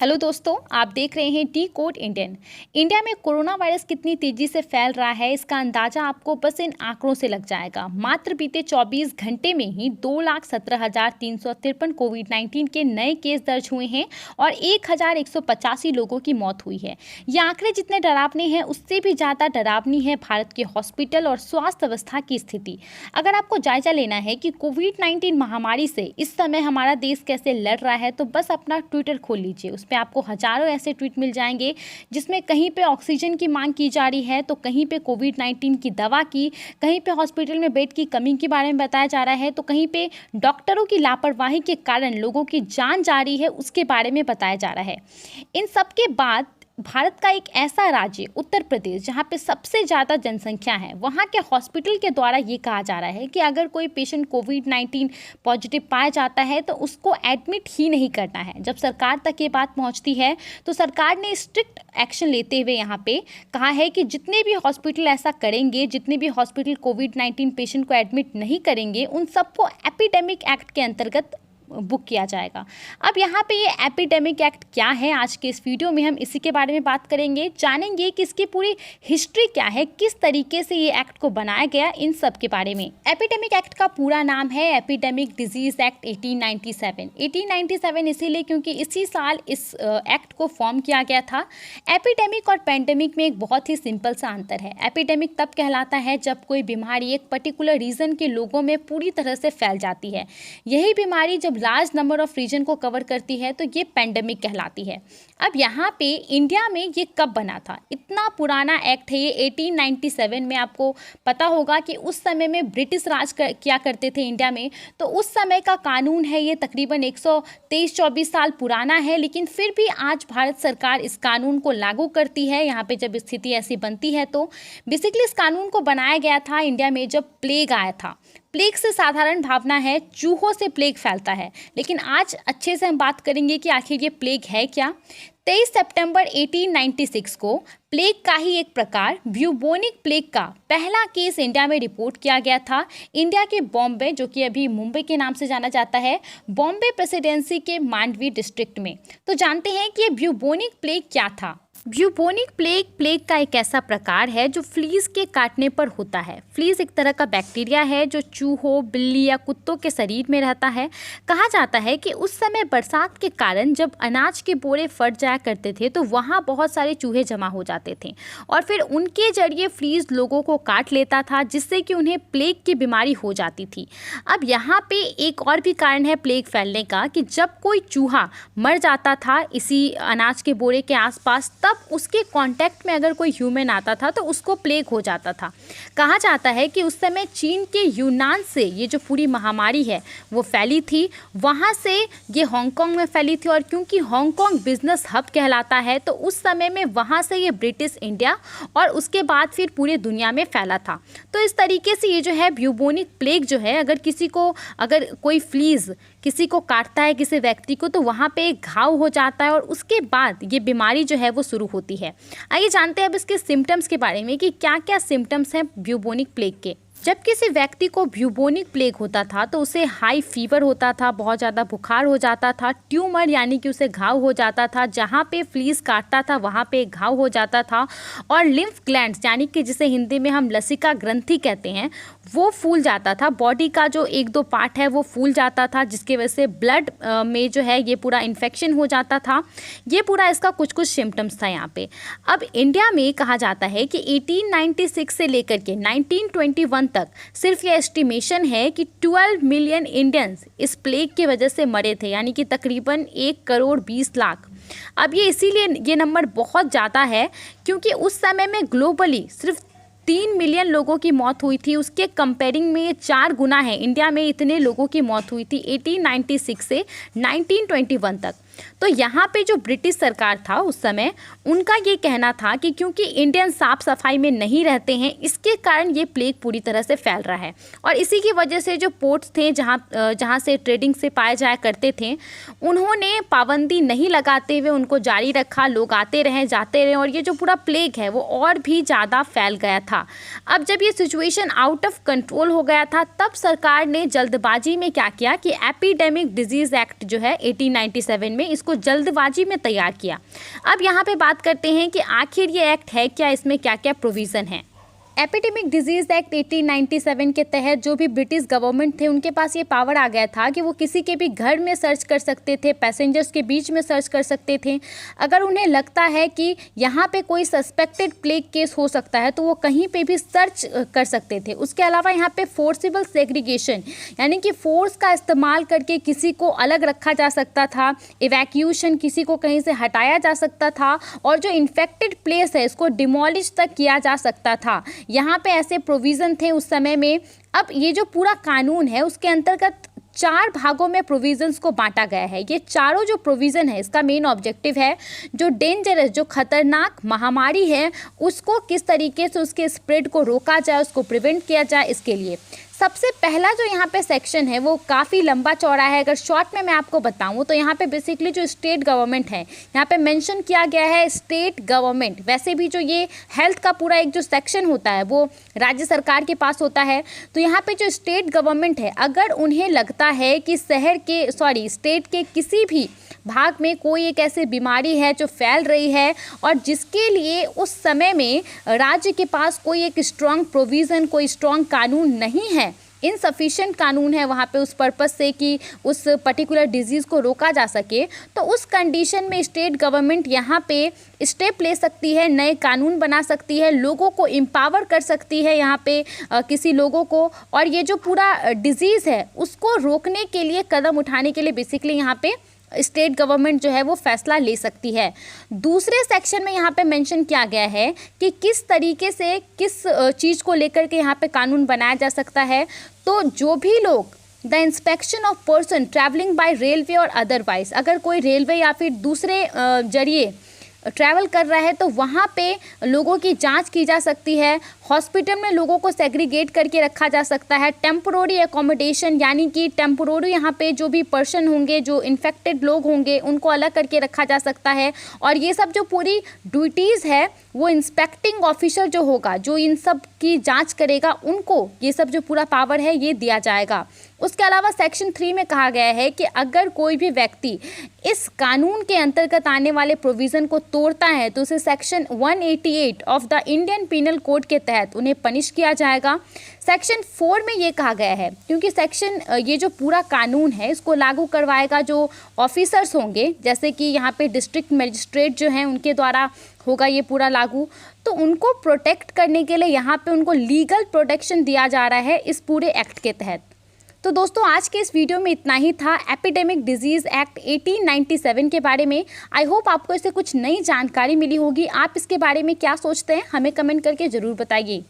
Hello दोस्तों, आप देख रहे हैं डी कोड इंडियन। इंडिया में कोरोना वायरस कितनी तेजी से फैल रहा है, इसका अंदाजा आपको बस इन आंकड़ों से लग जाएगा। मात्र बीते 24 घंटे में ही 2,17,353 कोविड-19 के नए केस दर्ज हुए हैं और 1,185 लोगों की मौत हुई है। ये आंकड़े जितने डरावने हैं, उससे भी ज़्यादा डरावनी है भारत के हॉस्पिटल और स्वास्थ्य व्यवस्था की स्थिति। अगर आपको जायजा लेना है कि कोविड-19 महामारी से इस समय हमारा देश कैसे लड़ रहा है, तो बस अपना ट्विटर खोल लीजिए। पे आपको हजारों ऐसे ट्वीट मिल जाएंगे जिसमें कहीं पे ऑक्सीजन की मांग की जा रही है, तो कहीं पे कोविड-19 की दवा की, कहीं पे हॉस्पिटल में बेड की कमी के बारे में बताया जा रहा है, तो कहीं पे डॉक्टरों की लापरवाही के कारण लोगों की जान जा रही है उसके बारे में बताया जा रहा है। इन सब के बाद भारत का एक ऐसा राज्य उत्तर प्रदेश जहां पे सबसे ज़्यादा जनसंख्या है, वहां के हॉस्पिटल के द्वारा ये कहा जा रहा है कि अगर कोई पेशेंट कोविड-19 पॉजिटिव पाया जाता है तो उसको एडमिट ही नहीं करना है। जब सरकार तक ये बात पहुंचती है तो सरकार ने स्ट्रिक्ट एक्शन लेते हुए यहाँ पे कहा है कि जितने भी हॉस्पिटल ऐसा करेंगे, जितने भी हॉस्पिटल कोविड-19 पेशेंट को एडमिट नहीं करेंगे, उन सबको एपिडेमिक एक्ट के अंतर्गत बुक किया जाएगा। अब यहाँ पे ये एपिडेमिक एक्ट क्या है, आज के इस वीडियो में हम इसी के बारे में बात करेंगे, जानेंगे कि इसकी पूरी हिस्ट्री क्या है, किस तरीके से ये एक्ट को बनाया गया, इन सब के बारे में। एपिडेमिक एक्ट का पूरा नाम है एपिडेमिक डिजीज एक्ट 1897। 1897 इसीलिए क्योंकि इसी साल इस एक्ट को फॉर्म किया गया था। एपिडेमिक और पैंडेमिक में एक बहुत ही सिंपल सा अंतर है। एपिडेमिक तब कहलाता है जब कोई बीमारी एक पर्टिकुलर रीजन के लोगों में पूरी तरह से फैल जाती है। यही बीमारी जब लार्ज नंबर ऑफ रीजन को कवर करती है तो ये पैंडेमिक कहलाती है। अब यहाँ पे इंडिया में ये कब बना था? इतना पुराना एक्ट है ये 1897 में। आपको पता होगा कि उस समय में ब्रिटिश राज किया करते थे इंडिया में, तो उस समय का कानून है ये तकरीबन 123-24 साल पुराना है, लेकिन फिर भी आज भारत सरकार इस कानून को लागू करती है। यहाँ पे जब स्थिति ऐसी बनती है तो बेसिकली इस कानून को बनाया गया था इंडिया में जब प्लेग आया था। प्लेग से साधारण भावना है चूहों से प्लेग फैलता है, लेकिन आज अच्छे से हम बात करेंगे कि आखिर ये प्लेग है क्या। 23 सितंबर 1896 को प्लेग का ही एक प्रकार ब्यूबोनिक प्लेग का पहला केस इंडिया में रिपोर्ट किया गया था। इंडिया के बॉम्बे, जो कि अभी मुंबई के नाम से जाना जाता है, बॉम्बे प्रेसिडेंसी के मांडवी डिस्ट्रिक्ट में। तो जानते हैं कि ये ब्यूबोनिक प्लेग क्या था। ब्यूबोनिक प्लेग का एक ऐसा प्रकार है जो फ्लीज के काटने पर होता है। फ्लीज एक तरह का बैक्टीरिया है जो चूहों, बिल्ली या कुत्तों के शरीर में रहता है। कहा जाता है कि उस समय बरसात के कारण जब अनाज के बोरे फट जाया करते थे तो वहाँ बहुत सारे चूहे जमा हो जाते थे और फिर उनके जरिए फ्लीज लोगों को काट लेता था, जिससे कि उन्हें प्लेग की बीमारी हो जाती थी। अब यहाँ पे एक और भी कारण है प्लेग फैलने का कि जब कोई चूहा मर जाता था इसी अनाज के बोरे के आसपास, तब उसके कांटेक्ट में अगर कोई ह्यूमन आता था तो उसको प्लेग हो जाता था। कहा जाता है कि उस समय चीन के यूनान से ये जो पूरी महामारी है वो फैली थी, वहाँ से ये हांगकांग में फैली थी, और क्योंकि हांगकांग बिजनेस हब कहलाता है तो उस समय में वहाँ से ये ब्रिटिश इंडिया और उसके बाद फिर पूरे दुनिया में फैला था। तो इस तरीके से ये जो है ब्यूबोनिक प्लेग जो है, अगर कोई फ्लीज किसी को काटता है, किसी व्यक्ति को, तो वहाँ पे एक घाव हो जाता है और उसके बाद ये बीमारी जो है वो शुरू होती है। आइए जानते हैं अब इसके सिम्टम्स के बारे में कि क्या क्या सिम्टम्स हैं ब्यूबोनिक प्लेग के। जब किसी व्यक्ति को ब्यूबोनिक प्लेग होता था तो उसे हाई फीवर होता था, बहुत ज़्यादा बुखार हो जाता था, ट्यूमर यानी कि उसे घाव हो जाता था, जहाँ पे फ्लीज काटता था वहाँ पे घाव हो जाता था, और लिम्फ ग्लैंड्स यानी कि जिसे हिंदी में हम लसिका ग्रंथि कहते हैं वो फूल जाता था। बॉडी का जो 1-2 पार्ट है वो फूल जाता था, जिसकी वजह से ब्लड में जो है ये पूरा इन्फेक्शन हो जाता था। ये पूरा इसका कुछ सिम्टम्स था यहाँ पे। अब इंडिया में कहा जाता है कि 1896 से लेकर के 1921 तक सिर्फ ये एस्टिमेशन है कि 12 मिलियन इंडियंस इस प्लेग की वजह से मरे थे, यानी कि तकरीबन 1,20,00,000। अब ये इसीलिए ये नंबर बहुत ज़्यादा है क्योंकि उस समय में ग्लोबली सिर्फ 3 मिलियन लोगों की मौत हुई थी। उसके कंपेयरिंग में ये 4 गुना है। इंडिया में इतने लोगों की मौत हुई थी 1896 से 1921 तक। तो यहाँ पे जो ब्रिटिश सरकार था उस समय, उनका ये कहना था कि क्योंकि इंडियन साफ सफाई में नहीं रहते हैं, इसके कारण ये प्लेग पूरी तरह से फैल रहा है, और इसी की वजह से जो पोर्ट्स थे जहाँ से ट्रेडिंग से पाए जाया करते थे, उन्होंने पाबंदी नहीं लगाते हुए उनको जारी रखा। लोग आते रहे जाते रहे और ये जो पूरा प्लेग है वो और भी ज़्यादा फैल गया था। अब जब ये सिचुएशन आउट ऑफ कंट्रोल हो गया था, तब सरकार ने जल्दबाजी में क्या किया कि एपिडेमिक डिजीज़ एक्ट जो है 1897 में इसको जल्दबाजी में तैयार किया। अब यहाँ पे बात करते हैं कि आखिर ये एक्ट है क्या, इसमें क्या क्या प्रोविज़न है। एपिडेमिक डिजीज़ एक्ट 1897 के तहत जो भी ब्रिटिश गवर्नमेंट थे उनके पास ये पावर आ गया था कि वो किसी के भी घर में सर्च कर सकते थे, पैसेंजर्स के बीच में सर्च कर सकते थे। अगर उन्हें लगता है कि यहाँ पे कोई सस्पेक्टेड प्लेग केस हो सकता है तो वो कहीं पे भी सर्च कर सकते थे। उसके अलावा यहाँ पे फोर्सिबल सेग्रीगेशन यानी कि फोर्स का इस्तेमाल करके किसी को अलग रखा जा सकता था, इवैक्यूएशन किसी को कहीं से हटाया जा सकता था, और जो इन्फेक्टेड प्लेस है इसको डिमोलिश तक किया जा सकता था। यहाँ पे ऐसे प्रोविज़न थे उस समय में। अब ये जो पूरा कानून है उसके अंतर्गत 4 भागों में प्रोविज़न्स को बांटा गया है। ये चारों जो प्रोविज़न है इसका मेन ऑब्जेक्टिव है जो डेंजरस, जो खतरनाक महामारी है उसको किस तरीके से उसके स्प्रेड को रोका जाए, उसको प्रिवेंट किया जाए, इसके लिए। सबसे पहला जो यहाँ पे सेक्शन है वो काफ़ी लंबा चौड़ा है। अगर शॉर्ट में मैं आपको बताऊँ तो यहाँ पे बेसिकली जो स्टेट गवर्नमेंट है यहाँ पे मेंशन किया गया है स्टेट गवर्नमेंट। वैसे भी जो ये हेल्थ का पूरा एक जो सेक्शन होता है वो राज्य सरकार के पास होता है। तो यहाँ पे जो स्टेट गवर्नमेंट है अगर उन्हें लगता है कि स्टेट के किसी भी भाग में कोई एक ऐसी बीमारी है जो फैल रही है और जिसके लिए उस समय में राज्य के पास कोई एक स्ट्रॉन्ग प्रोविज़न, कोई स्ट्रॉन्ग कानून नहीं है, इनसफिशिएंट कानून है वहाँ पे उस पर्पस से कि उस पर्टिकुलर डिजीज़ को रोका जा सके, तो उस कंडीशन में स्टेट गवर्नमेंट यहाँ पे स्टेप ले सकती है, नए कानून बना सकती है, लोगों को एम्पावर कर सकती है यहाँ पे किसी लोगों को, और ये जो पूरा डिजीज़ है उसको रोकने के लिए, कदम उठाने के लिए बेसिकली यहाँ पे स्टेट गवर्नमेंट जो है वो फैसला ले सकती है। दूसरे सेक्शन में यहाँ पे मेंशन किया गया है कि किस तरीके से किस चीज़ को लेकर के यहाँ पे कानून बनाया जा सकता है। तो जो भी लोग the inspection of person travelling by railway और अदरवाइज, अगर कोई रेलवे या फिर दूसरे जरिए ट्रैवल कर रहा है तो वहाँ पे लोगों की जांच की जा सकती है। हॉस्पिटल में लोगों को सेग्रीगेट करके रखा जा सकता है। टेम्पोररी एकोमोडेशन यानी कि टेम्पोररी यहाँ पे जो भी पर्सन होंगे, जो इन्फेक्टेड लोग होंगे, उनको अलग करके रखा जा सकता है। और ये सब जो पूरी ड्यूटीज़ है वो इंस्पेक्टिंग ऑफिसर जो होगा, जो इन सब की जांच करेगा, उनको ये सब जो पूरा पावर है ये दिया जाएगा। उसके अलावा सेक्शन 3 में कहा गया है कि अगर कोई भी व्यक्ति इस कानून के अंतर्गत आने वाले प्रोविज़न को तोड़ता है तो उसे section 188 of the Indian penal code के तहत उन्हें पनिश किया जाएगा। सेक्शन 4 में ये कहा गया है क्योंकि ये जो पूरा कानून है इसको लागू करवाएगा जो ऑफिसर्स होंगे, जैसे कि यहाँ पे डिस्ट्रिक्ट मजिस्ट्रेट जो हैं उनके द्वारा होगा ये पूरा लागू, तो उनको प्रोटेक्ट करने के लिए यहाँ पे उनको लीगल प्रोटेक्शन दिया जा रहा है इस पूरे एक्ट के तहत। तो दोस्तों आज के इस वीडियो में इतना ही था एपिडेमिक डिजीज़ एक्ट 1897 के बारे में। आई होप आपको इससे कुछ नई जानकारी मिली होगी। आप इसके बारे में क्या सोचते हैं हमें कमेंट करके ज़रूर बताइए।